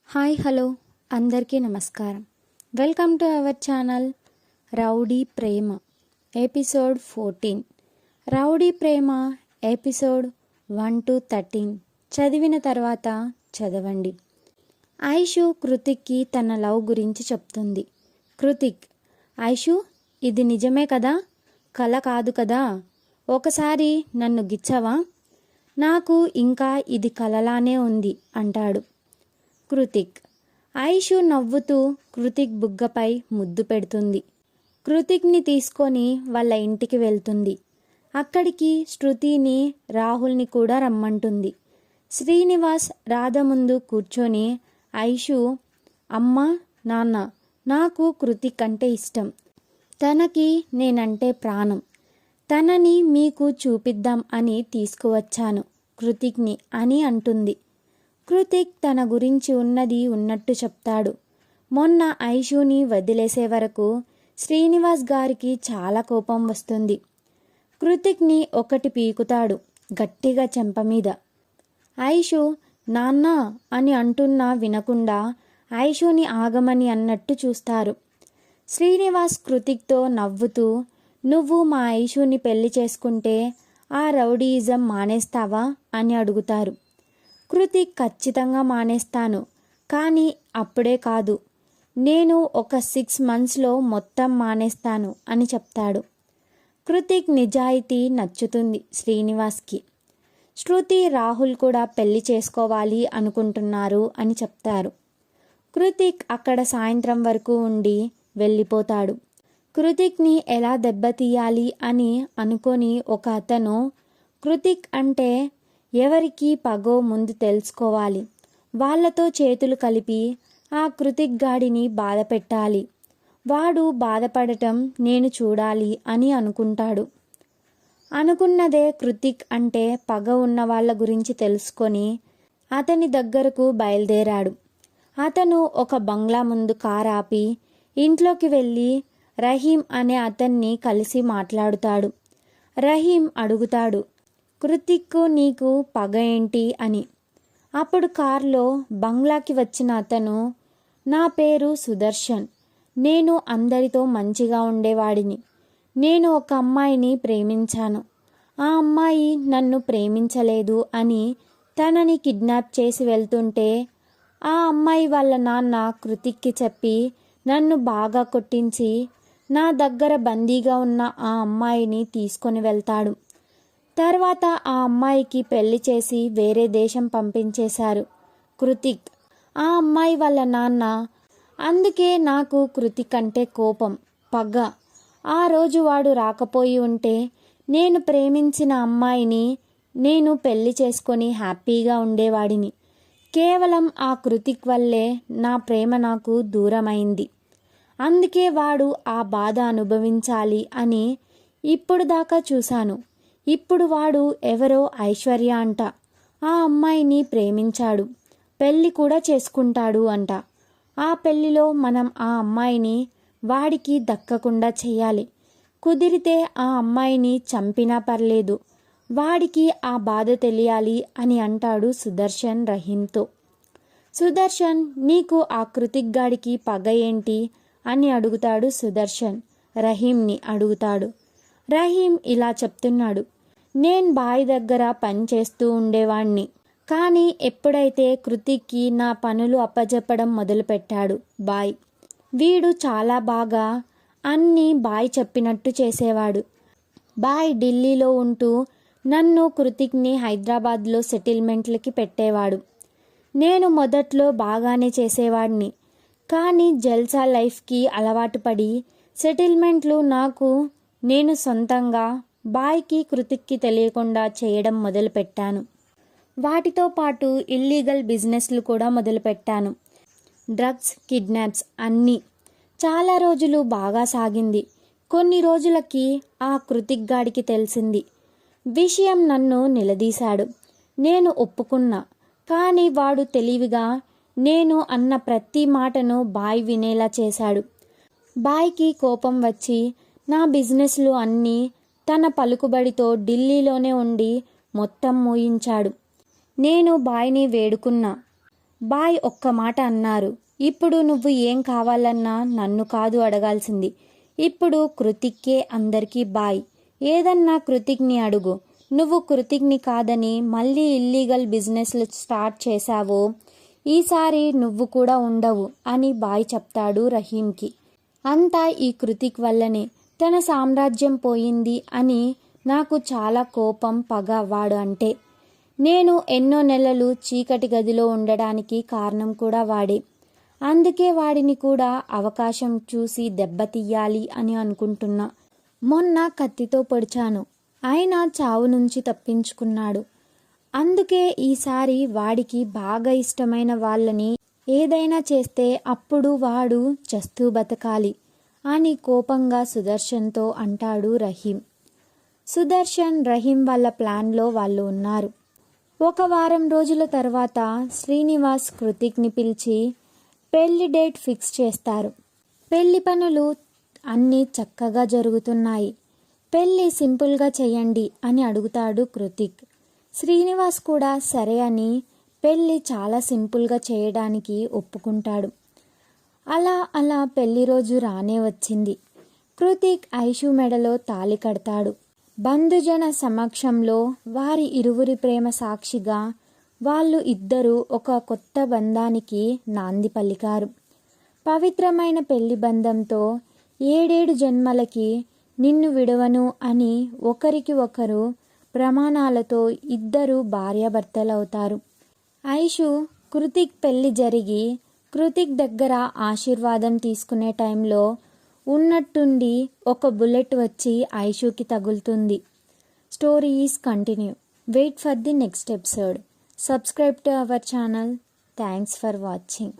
Hi hello అందరికీ నమస్కారం. Welcome to our channel rowdy Prema episode 14. Rowdy Prema episode 1 to 13 చదివిన తర్వాత చదవండి. ఐషు కృతిక్కి తన లవ్ గురించి చెప్తుంది. కృతిక్, ఐషు, ఇది నిజమే కదా, కల కాదు కదా, ఒకసారి నన్ను గిచ్చవా, నాకు ఇంకా ఇది కలలానే ఉంది అంటాడు. కృతిక్. ఐషు నవ్వుతూ కృతిక్ బుగ్గపై ముద్దు పెడుతుంది. కృతిక్ని తీసుకొని వాళ్ళ ఇంటికి వెళ్తుంది. అక్కడికి శృతిని, రాహుల్ని కూడా రమ్మంటుంది. శ్రీనివాస్ రాధ ముందు కూర్చొని, ఐషు, అమ్మ, నాన్న, నాకు కృతిక్ అంటే ఇష్టం, తనకి నేనంటే ప్రాణం, తనని మీకు చూపిద్దాం అని తీసుకువచ్చాను కృతిక్ని అని అంటుంది. కృతిక్ తన గురించి ఉన్నది ఉన్నట్టు చెప్తాడు. మొన్న ఐషుని వదిలేసే వరకు శ్రీనివాస్ గారికి చాలా కోపం వస్తుంది. కృతిక్ని ఒకటి పీకుతాడు గట్టిగా చెంప మీద. ఐషు నాన్న అని అంటున్నా వినకుండా ఐషుని ఆగమని అన్నట్టు చూస్తారు. శ్రీనివాస్ కృతిక్తో నవ్వుతూ, నువ్వు మా ఐషుని పెళ్లి చేసుకుంటే ఆ రౌడీయిజం మానేస్తావా అని అడుగుతారు. కృతిక్ ఖచ్చితంగా మానేస్తాను, కానీ అప్పుడే కాదు, నేను ఒక 6 monthsలో మొత్తం మానేస్తాను అని చెప్తాడు. కృతిక్ నిజాయితీ నచ్చుతుంది శ్రీనివాస్కి. శృతి, రాహుల్ కూడా పెళ్లి చేసుకోవాలి అనుకుంటున్నారు అని చెప్తారు. కృతిక్ అక్కడ సాయంత్రం వరకు ఉండి వెళ్ళిపోతాడు. కృతిక్ని ఎలా దెబ్బతీయాలి అని అనుకొని ఒక అతను, కృతిక్ అంటే ఎవరికి పగో ముందు తెలుసుకోవాలి, వాళ్లతో చేతులు కలిపి ఆ కృతిక్ గాడిని బాధ పెట్టాలి, వాడు బాధపడటం నేను చూడాలి అని అనుకుంటాడు. అనుకున్నదే కృతిక్ అంటే పగ ఉన్న వాళ్ళ గురించి తెలుసుకొని అతని దగ్గరకు బయలుదేరాడు. అతను ఒక బంగ్లా ముందు కారు ఆపి ఇంట్లోకి వెళ్ళి రహీం అనే అతన్ని కలిసి మాట్లాడుతాడు. రహీం అడుగుతాడు, కృతిక్కు నీకు పగ ఏంటి అని. అప్పుడు కారులో బంగ్లాకి వచ్చిన అతను, నా పేరు సుదర్శన్, నేను అందరితో మంచిగా ఉండేవాడిని, నేను ఒక అమ్మాయిని ప్రేమించాను, ఆ అమ్మాయి నన్ను ప్రేమించలేదు అని తనని కిడ్నాప్ చేసి వెళ్తుంటే ఆ అమ్మాయి వాళ్ళ నాన్న కృతిక్కి చెప్పి నన్ను బాగా కొట్టించి నా దగ్గర బందీగా ఉన్న ఆ అమ్మాయిని తీసుకొని వెళ్తాడు. తర్వాత ఆ అమ్మాయికి పెళ్లి చేసి వేరే దేశం పంపించేశారు కృతిక్, ఆ అమ్మాయి వాళ్ళ నాన్న. అందుకే నాకు కృతిక్ అంటే కోపం, పగ. ఆ రోజు వాడు రాకపోయి ఉంటే నేను ప్రేమించిన అమ్మాయిని నేను పెళ్లి చేసుకొని హ్యాపీగా ఉండేవాడిని. కేవలం ఆ కృతిక్ వల్లే నా ప్రేమ నాకు దూరమైంది. అందుకే వాడు ఆ బాధ అనుభవించాలి అని ఇప్పుడు దాకా చూశాను. ఇప్పుడు వాడు ఎవరో ఐశ్వర్య అంట, ఆ అమ్మాయిని ప్రేమించాడు, పెళ్లి కూడా చేసుకుంటాడు అంట. ఆ పెళ్లిలో మనం ఆ అమ్మాయిని వాడికి దక్కకుండా చేయాలి. కుదిరితే ఆ అమ్మాయిని చంపినా పర్లేదు, వాడికి ఆ బాధ తెలియాలి అని అంటాడు సుదర్శన్ రహీంతో. సుదర్శన్, నీకు ఆ కృతిక్ గాడికి పగ ఏంటి అని అడుగుతాడు సుదర్శన్. రహీంని అడుగుతాడు. రహీం ఇలా చెప్తున్నాడు, నేను బాయ్ దగ్గర పని చేస్తూ ఉండేవాణ్ణి, కానీ ఎప్పుడైతే కృతిక్కి నా పనులు అప్పజెప్పడం మొదలుపెట్టాడు బాయ్, వీడు చాలా బాగా అన్నీ బాయ్ చెప్పినట్టు చేసేవాడు. బాయ్ ఢిల్లీలో ఉంటూ నన్ను కృతిక్ని హైదరాబాద్లో సెటిల్మెంట్లకి పెట్టేవాడు. నేను మొదట్లో బాగానే చేసేవాడిని, కానీ జల్సా లైఫ్కి అలవాటు పడి సెటిల్మెంట్లు నేను సొంతంగా బాయ్కి కృతిక్కి తెలియకుండా చేయడం మొదలుపెట్టాను. వాటితో పాటు ఇల్లీగల్ బిజినెస్లు కూడా మొదలుపెట్టాను, డ్రగ్స్, కిడ్నాప్స్ అన్నీ. చాలా రోజులు బాగా సాగింది. కొన్ని రోజులకి ఆ కృతిక్ గాడికి తెలిసింది. విషయం నన్ను నిలదీశాడు. నేను ఒప్పుకున్నా, కానీ వాడు తెలివిగా నేను అన్న ప్రతి మాటను బాయ్ వినేలా చేశాడు. బాయ్కి కోపం వచ్చి నా బిజినెస్లు అన్నీ తన పలుకుబడితో ఢిల్లీలోనే ఉండి మొత్తం మూయించాడు. నేను బాయ్ని వేడుకున్నా, బాయ్ ఒక్క మాట అన్నారు. ఇప్పుడు నువ్వు ఏం కావాలన్నా నన్ను కాదు అడగాల్సింది. ఇప్పుడు కృతిక్కే అందరికీ బాయ్. ఏదన్నా కృతిక్ని అడుగు. నువ్వు కృతిక్ని కాదని మళ్ళీ ఇల్లీగల్ బిజినెస్లు స్టార్ట్ చేశావో ఈసారి నువ్వు కూడా ఉండవు అని బాయ్ చెప్తాడు రహీంకి. అంతా ఈ కృతిక్ వల్లనే. తన సామ్రాజ్యం పోయింది అని నాకు చాలా కోపం, పగ వాడు అంటే. నేను ఎన్నో నెలలు చీకటి గదిలో ఉండడానికి కారణం కూడా వాడే. అందుకే వాడిని కూడా అవకాశం చూసి దెబ్బతీయాలి అని అనుకుంటున్నా. మొన్న కత్తితో పొడిచాను, అయినా చావు నుంచి తప్పించుకున్నాడు. అందుకే ఈసారి వాడికి బాగా ఇష్టమైన వాళ్ళని ఏదైనా చేస్తే అప్పుడు వాడు చస్తూ బతకాలి అని కోపంగా సుదర్శన్తో అంటాడు రహీం. సుదర్శన్, రహీం వాళ్ళ ప్లాన్లో వాళ్ళు ఉన్నారు. ఒక వారం రోజుల తర్వాత శ్రీనివాస్ కృతిక్ని పిలిచి పెళ్లి డేట్ ఫిక్స్ చేస్తారు. పెళ్లి పనులు అన్నీ చక్కగా జరుగుతున్నాయి. పెళ్లి సింపుల్గా చేయండి అని అడుగుతాడు కృతిక్. శ్రీనివాస్ కూడా సరే అని పెళ్లి చాలా సింపుల్గా చేయడానికి ఒప్పుకుంటాడు. అలా పెళ్లి రోజు రానే వచ్చింది. కృతిక్ ఐషు మెడలో తాళి కడతాడు. బంధుజన సమక్షంలో వారి ఇరువురి ప్రేమ సాక్షిగా వాళ్ళు ఇద్దరూ ఒక కొత్త బంధానికి నాంది పలికారు. పవిత్రమైన పెళ్లి బంధంతో 7 జన్మలకి నిన్ను విడవను అని ఒకరికి ఒకరు ప్రమాణాలతో ఇద్దరు భార్యాభర్తలవుతారు. ఐషు కృతిక్ పెళ్లి జరిగి కృతిక్ దగ్గర ఆశీర్వాదం తీసుకునే టైంలో ఉన్నట్టుండి ఒక బుల్లెట్ వచ్చి ఐషుకి తగులుతుంది. Story is continue. Wait for the next episode. Subscribe to our channel. Thanks for watching.